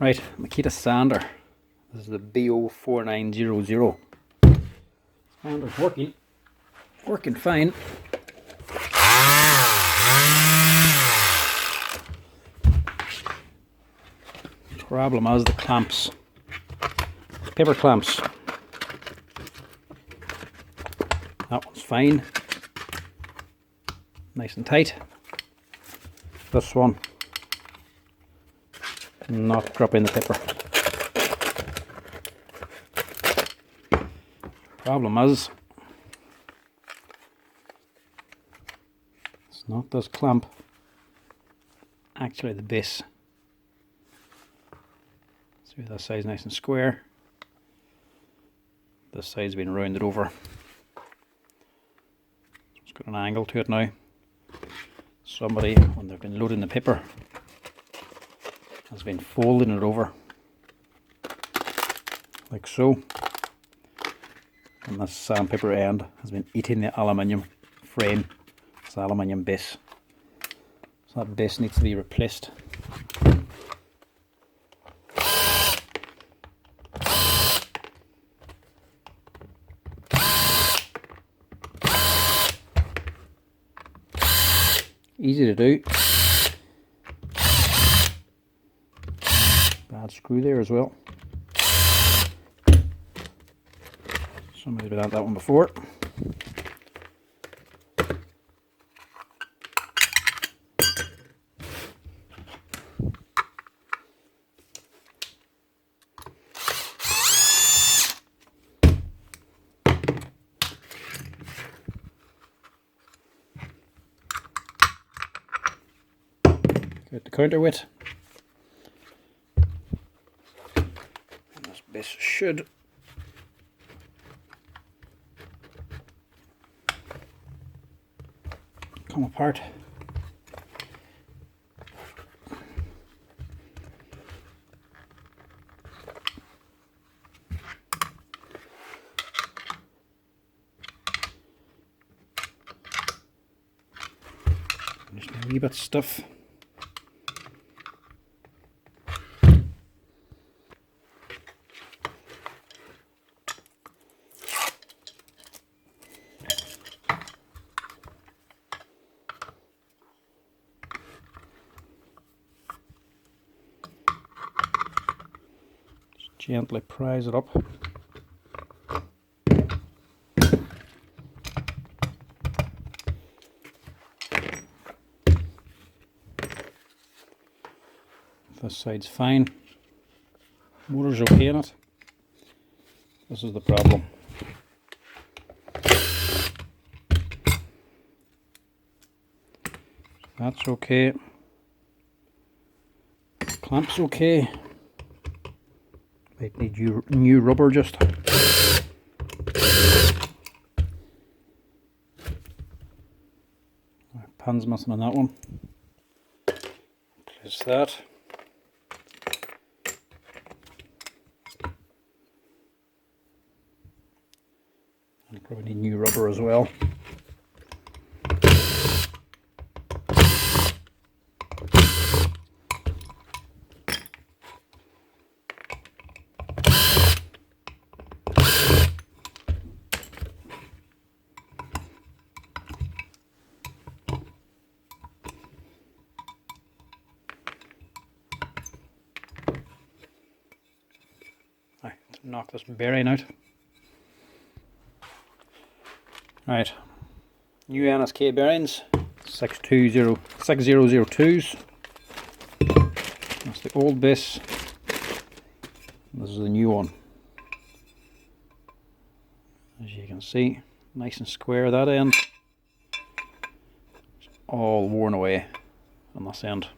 Right, Makita sander. This is the BO4900. Sander's working fine. Problem is the clamps, paper clamps. That one's fine, nice and tight. This one, not dropping the paper. Problem is, it's not this clamp, actually the base. See, that side's nice and square. This side's been rounded over. It's got an angle to it now. Somebody, when they've been loading the paper, has been folding it over like so, and this sandpaper end has been eating the aluminium frame, this aluminium base. So that base needs to be replaced. Easy to do. Bad screw there as well. Somebody's been at that one before. Get the counterweight. And this base should come apart. Just a wee bit stiff. Gently prise it up. This side's fine. Motor's okay in it. This is the problem. That's okay. Clamp's okay. Might need new rubber just. Pan's missing on that one. Place that. And probably need new rubber as well. Knock this bearing out. Right, new NSK bearings, 6002s. That's the old base. This is the new one. As you can see, nice and square that end. It's all worn away on this end.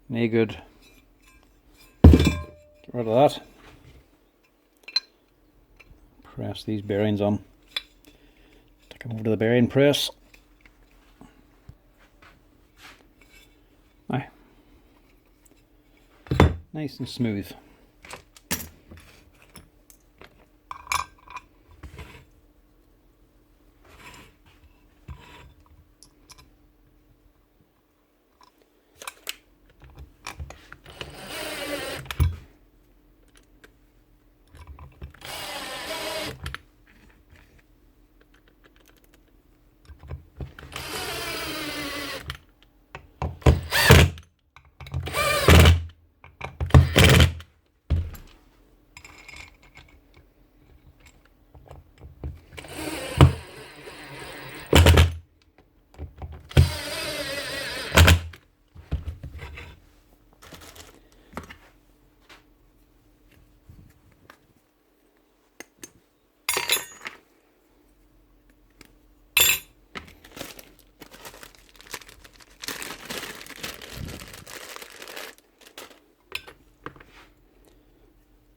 No good. Get rid of that. Press these bearings on. Take them over to the bearing press. Now, nice and smooth.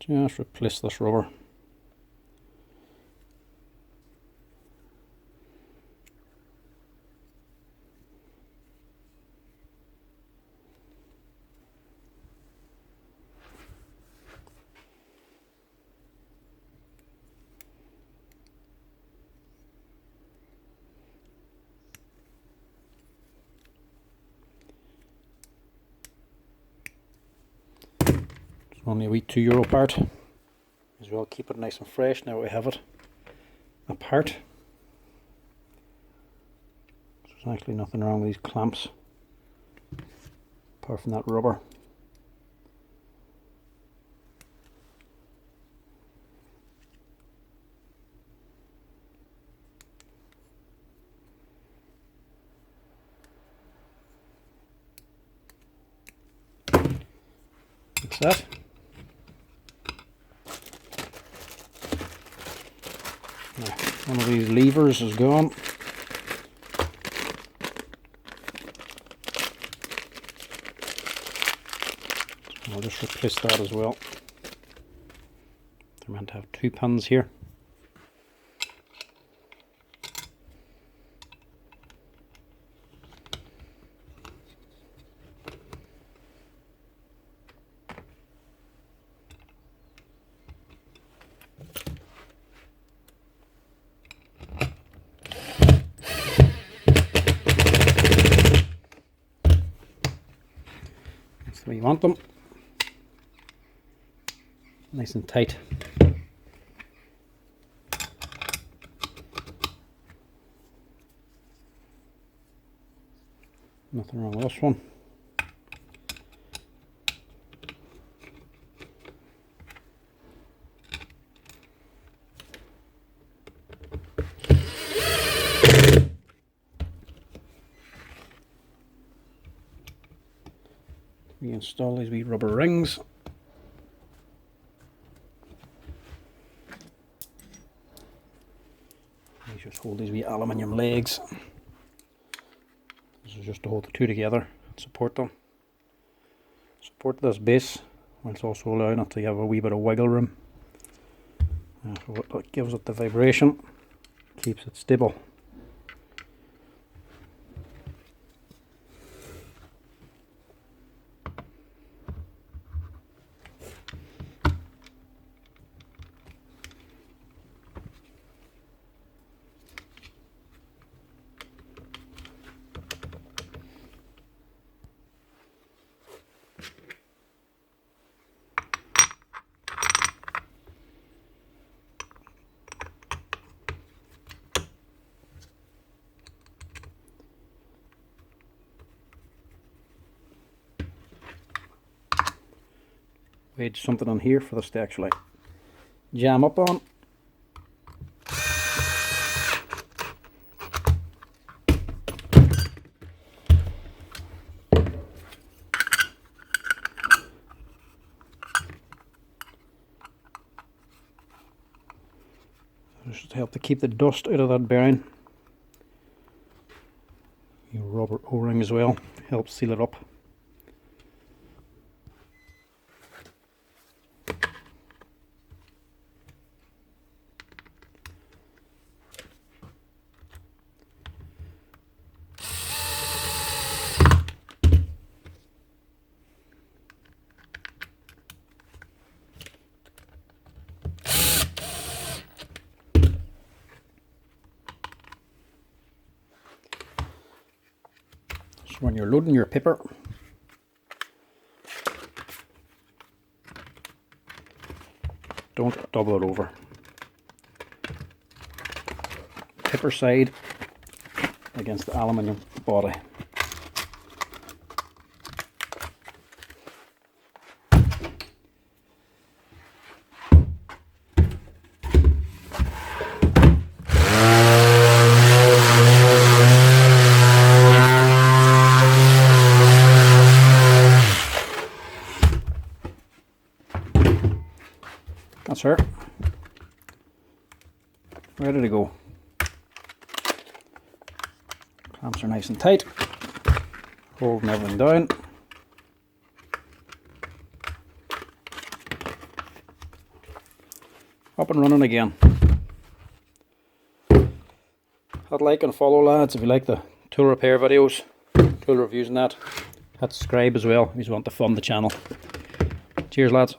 Just replace this rubber. Only a wee €2 part. As well, keep it nice and fresh now we have it apart. There's actually nothing wrong with these clamps apart from that rubber. That's that. One of these levers is gone. I'll just replace that as well. They're meant to have 2 pins here. That's the way you want them. Nice and tight. Nothing wrong with this one. We install these wee rubber rings. You just hold these wee aluminium legs. This is just to hold the two together and support them. Support this base, whilst also allowing it to have a wee bit of wiggle room. That gives it the vibration, keeps it stable. Wedge something on here for this to actually jam up on. Just to help to keep the dust out of that bearing. Your rubber O-ring as well helps seal it up. So when you're loading your paper, don't double it over. Paper side against the aluminium body. That's her. Ready to go. Clamps are nice and tight, holding everything down. up and running again. Hit like and follow, lads, if you like the tool repair videos, tool reviews and that. Hit subscribe as well if you want to fund the channel. Cheers, lads.